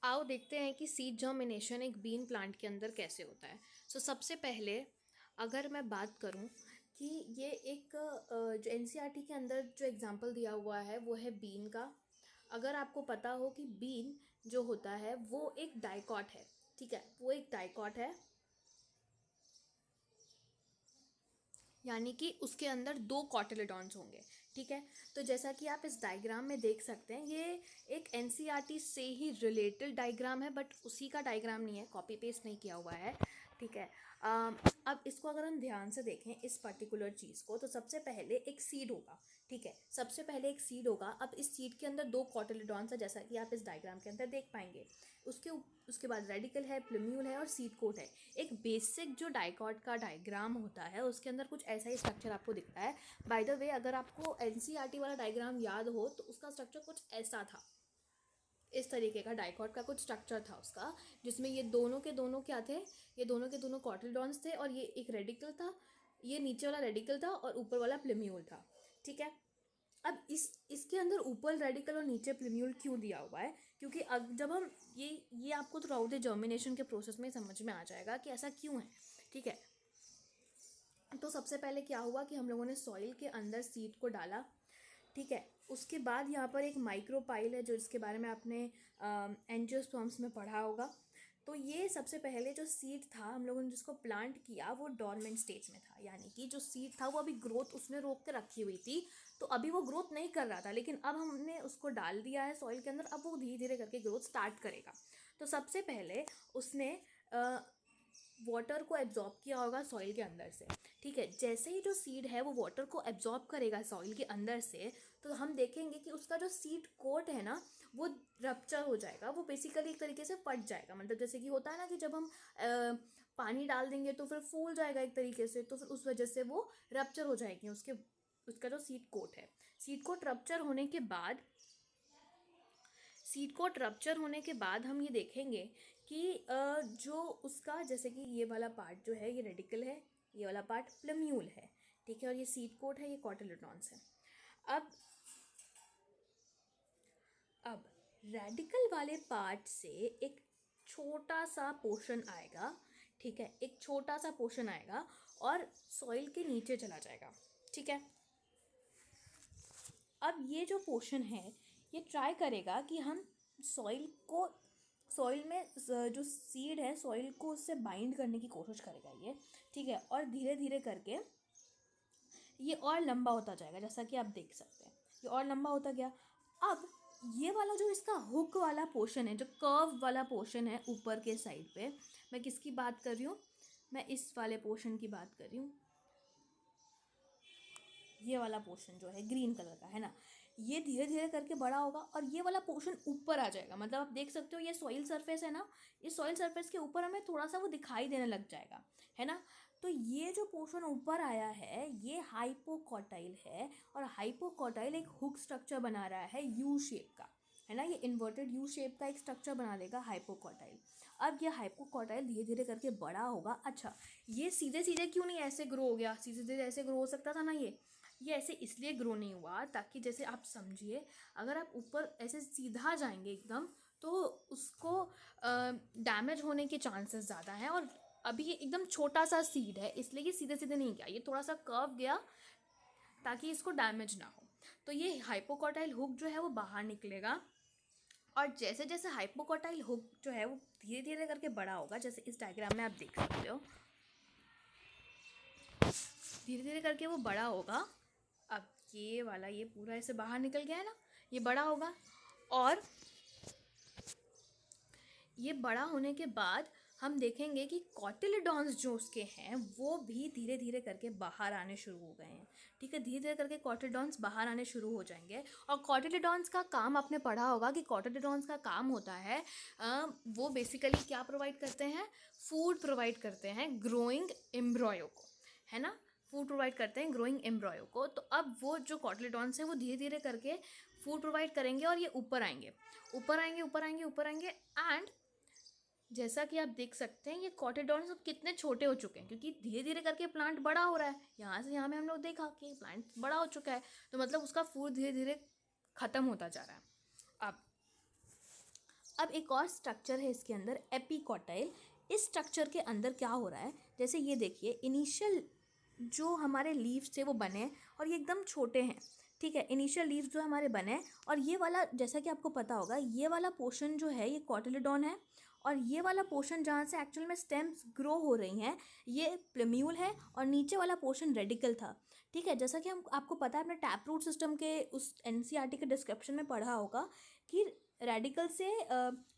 आओ देखते हैं कि सीड जर्मिनेशन एक बीन प्लांट के अंदर कैसे होता है। सबसे पहले अगर मैं बात करूं कि ये एक जो एनसीईआरटी के अंदर जो एग्जांपल दिया हुआ है वो है बीन का। अगर आपको पता हो कि बीन जो होता है वो एक डाइकॉट है, ठीक है, वो एक डाइकॉट है, यानी कि उसके अंदर दो कॉटिलेडॉन्स होंगे। ठीक है, तो जैसा कि आप इस डायग्राम में देख सकते हैं, ये एक एनसीईआरटी से ही रिलेटेड डायग्राम है, बट उसी का डायग्राम नहीं है, कॉपी पेस्ट नहीं किया हुआ है। ठीक है, अब इसको अगर हम ध्यान से देखें इस पर्टिकुलर चीज़ को, तो सबसे पहले एक सीड होगा। ठीक है, सबसे पहले एक सीड होगा। अब इस सीड के अंदर दो कॉटिलेडॉन्स है, जैसा कि आप इस डायग्राम के अंदर देख पाएंगे। उसके बाद रेडिकल है, प्लूम्यूल है और सीड कोट है। एक बेसिक जो डाइकॉट का डायग्राम होता है उसके अंदर कुछ ऐसा ही स्ट्रक्चर आपको दिखता है। बाय द वे, अगर आपको एनसीईआरटी वाला डायग्राम याद हो तो उसका स्ट्रक्चर कुछ ऐसा था, इस तरीके का डाइकॉट का कुछ स्ट्रक्चर था उसका, जिसमें ये दोनों के दोनों क्या थे, ये दोनों के दोनों कॉटिलडॉन्स थे और ये एक रेडिकल था, ये नीचे वाला रेडिकल था और ऊपर वाला प्लूम्यूल था। ठीक है, अब इसके अंदर ऊपर रेडिकल और नीचे प्लूम्यूल क्यों दिया हुआ है, क्योंकि अब जब हम ये आपको थ्रू द जर्मिनेशन के प्रोसेस में समझ में आ जाएगा कि ऐसा क्यों है। ठीक है, तो सबसे पहले क्या हुआ कि हम लोगों ने सॉइल के अंदर सीड को डाला। ठीक है, उसके बाद यहाँ पर एक माइक्रोपाइल है, जो इसके बारे में आपने एंजियोस्पर्म्स में पढ़ा होगा। तो ये सबसे पहले जो सीड था हम लोगों ने जिसको प्लांट किया वो डॉर्मेंट स्टेज में था, यानी कि जो सीड था वो अभी ग्रोथ उसने रोक के रखी हुई थी, तो अभी वो ग्रोथ नहीं कर रहा था, लेकिन अब हमने उसको डाल दिया है सॉइल के अंदर, अब वो धीरे धीरे करके ग्रोथ स्टार्ट करेगा। तो सबसे पहले उसने वाटर को एब्जॉर्ब किया होगा सॉइल के अंदर से। ठीक है, जैसे ही जो सीड है वो वाटर को एब्जॉर्ब करेगा सॉइल के अंदर से, तो हम देखेंगे कि उसका जो सीड कोट है ना वो रप्चर हो जाएगा, वो बेसिकली एक तरीके से फट जाएगा। मतलब जैसे कि होता है ना कि जब हम पानी डाल देंगे तो फिर फूल जाएगा एक तरीके से, तो फिर उस वजह से वो रप्चर हो जाएगी उसका जो सीड कोट है। सीड कोट रप्चर होने के बाद सीड कोट रप्चर होने के बाद हम ये देखेंगे कि जो उसका, जैसे कि ये वाला पार्ट जो है ये रेडिकल है, ये वाला पार्ट प्लम्यूल है। ठीक है, और ये सीड कोट है, ये कॉटिलेडॉन्स है। अब अब रेडिकल वाले पार्ट से एक छोटा सा पोर्शन आएगा। ठीक है, एक छोटा सा पोर्शन आएगा और सॉइल के नीचे चला जाएगा। ठीक है, अब ये जो पोर्शन है ये ट्राई करेगा कि हम सॉइल में जो सीड है सॉइल को उससे बाइंड करने की कोशिश करेगा ये। ठीक है, और धीरे धीरे करके ये और लंबा होता जाएगा, जैसा कि आप देख सकते हैं ये और लंबा होता गया। अब ये वाला जो इसका हुक वाला पोर्शन है, जो कर्व वाला पोर्शन है ऊपर के साइड पे, मैं किसकी बात कर रही हूँ, मैं इस वाले पोर्शन की बात कर रही हूँ। ये वाला पोर्शन जो है ग्रीन कलर का है ना, ये धीरे धीरे करके बड़ा होगा और ये वाला पोर्शन ऊपर आ जाएगा। मतलब आप देख सकते हो ये सॉइल सरफेस है ना, इस सॉइल सरफेस के ऊपर हमें थोड़ा सा वो दिखाई देने लग जाएगा, है ना। तो ये जो पोर्शन ऊपर आया है ये हाइपोकॉटाइल है, और हाइपोकॉटाइल एक हुक स्ट्रक्चर बना रहा है यू शेप का, है ना। ये इन्वर्टेड यू शेप का एक स्ट्रक्चर बना देगा हाइपोकॉटाइल। अब ये हाइपोकॉटाइल धीरे धीरे करके बड़ा होगा। अच्छा, ये सीधे सीधे क्यों नहीं ऐसे ग्रो हो गया, सीधे सीधे ऐसे ग्रो हो सकता था ना। ये ऐसे इसलिए ग्रो नहीं हुआ ताकि, जैसे आप समझिए, अगर आप ऊपर ऐसे सीधा जाएंगे एकदम तो उसको डैमेज होने के चांसेस ज़्यादा हैं, और अभी ये एकदम छोटा सा सीड है इसलिए ये सीधे सीधे नहीं गया, ये थोड़ा सा कर्व गया ताकि इसको डैमेज ना हो। तो ये हाइपोकॉटाइल हुक जो है वो बाहर निकलेगा, और जैसे जैसे हाइपोकॉटाइल हुक जो है वो धीरे धीरे करके बड़ा होगा, जैसे इस डायग्राम में आप देख सकते हो, धीरे धीरे करके वो बड़ा होगा। अब ये वाला ये पूरा ऐसे बाहर निकल गया है ना, ये बड़ा होगा, और ये बड़ा होने के बाद हम देखेंगे कि कॉटिलेडॉन्स जो उसके हैं वो भी धीरे धीरे करके बाहर आने शुरू हो गए हैं। ठीक है, धीरे धीरे करके कॉटिलेडॉन्स बाहर आने शुरू हो जाएंगे। और कॉटिलेडॉन्स का काम आपने पढ़ा होगा कि कॉटिलेडॉन्स का काम होता है, वो बेसिकली क्या प्रोवाइड करते हैं, फूड प्रोवाइड करते हैं ग्रोइंग एम्ब्रॉयो को, है ना। फूड प्रोवाइड करते हैं ग्रोइंग एम्ब्रॉयो को। तो अब वो जो कॉटिलेडॉन्स हैं वो धीरे धीरे करके फूड प्रोवाइड करेंगे और ये ऊपर आएंगे, ऊपर आएंगे, ऊपर आएंगे, ऊपर आएंगे। एंड जैसा कि आप देख सकते हैं ये कॉटिडॉन्स अब कितने छोटे हो चुके हैं, क्योंकि धीरे धीरे करके प्लांट बड़ा हो रहा है। यहाँ से यहाँ में हम लोग देखा कि प्लांट बड़ा हो चुका है, तो मतलब उसका फूड धीरे धीरे ख़त्म होता जा रहा है। अब अब एक और स्ट्रक्चर है इसके अंदर, एपिकॉटाइल। इस स्ट्रक्चर के अंदर क्या हो रहा है, जैसे ये देखिए, इनिशियल जो हमारे लीव्स थे वो बने और ये एकदम छोटे हैं, ठीक है। इनिशियल लीव्स जो हमारे बने, और ये वाला, जैसा कि आपको पता होगा, ये वाला पोर्शन जो है ये कॉटिलेडॉन है, और ये वाला पोर्शन जहाँ से एक्चुअल में स्टेम्स ग्रो हो रही हैं ये प्लेम्यूल है, और नीचे वाला पोर्शन रेडिकल था, ठीक है। जैसा कि हम आपको पता है अपने टैप रूट सिस्टम के उस एनसीईआरटी के डिस्क्रिप्शन में पढ़ा होगा कि रेडिकल से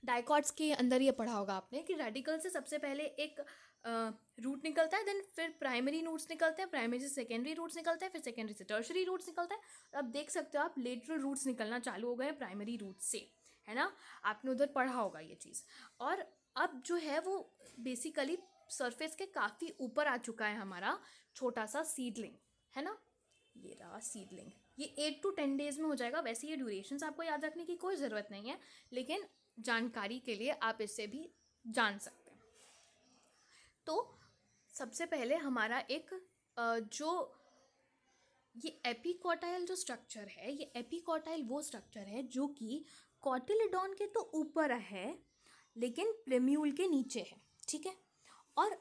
डाइकॉट्स के अंदर ये पढ़ा होगा आपने कि रेडिकल से सबसे पहले एक रूट निकलता है, देन फिर प्राइमरी रूट्स निकलते हैं, प्राइमरी से सेकेंडरी रूट्स निकलते हैं, फिर सेकेंडरी से टर्शरी रूट्स निकलते हैं। अब देख सकते हो आप लेटरल रूट्स निकलना चालू हो गए हैं प्राइमरी रूट से, है ना, आपने उधर पढ़ा होगा ये चीज़। और अब जो है वो बेसिकली सरफेस के काफ़ी ऊपर आ चुका है हमारा छोटा सा सीडलिंग, है ना, ये रहा सीडलिंग। ये 8 to 10 डेज में हो जाएगा। वैसे ये ड्यूरेशंस आपको याद रखने की कोई ज़रूरत नहीं है, लेकिन जानकारी के लिए आप इससे भी जान सकते हैं। तो सबसे पहले हमारा एक जो ये एपिकॉटाइल जो स्ट्रक्चर है, ये एपिकॉटाइल वो स्ट्रक्चर है जो कि कॉटिलेडॉन के तो ऊपर है लेकिन प्लेम्यूल के नीचे है, ठीक है। और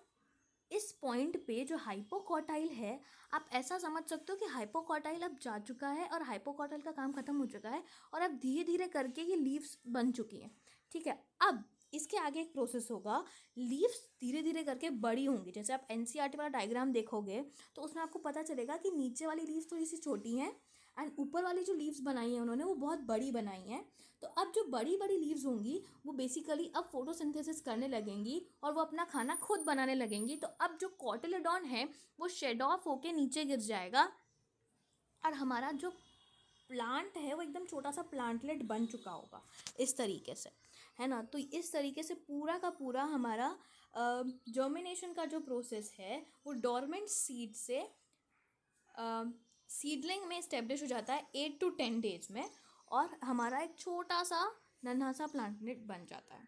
इस पॉइंट पे जो हाइपोकॉटाइल है, आप ऐसा समझ सकते हो कि हाइपोकॉटाइल अब जा चुका है और हाइपोकॉटाइल का काम खत्म हो चुका है, और अब धीरे धीरे करके ये लीव्स बन चुकी हैं, ठीक है। अब इसके आगे एक प्रोसेस होगा, लीव्स धीरे धीरे करके बड़ी होंगी। जैसे आप एनसीईआरटी वाला डायग्राम देखोगे तो उसमें आपको पता चलेगा कि नीचे वाली लीव्स थोड़ी सी छोटी हैं एंड ऊपर वाली जो लीव्स बनाई हैं उन्होंने वो बहुत बड़ी बनाई हैं। तो अब जो बड़ी बड़ी लीव्स होंगी वो बेसिकली अब फोटोसिंथेसिस करने लगेंगी और वो अपना खाना खुद बनाने लगेंगी। तो अब जो कॉटिलेडॉन है वो शेड ऑफ होके नीचे गिर जाएगा और हमारा जो प्लांट है वो एकदम छोटा सा प्लांटलेट बन चुका होगा इस तरीके से, है ना। तो इस तरीके से पूरा का पूरा हमारा जर्मिनेशन का जो प्रोसेस है वो डोरमेंट सीड से सीडलिंग में इस्टेब्लिश हो जाता है 8 to 10 डेज में, और हमारा एक छोटा सा नन्हा सा प्लांटलेट बन जाता है।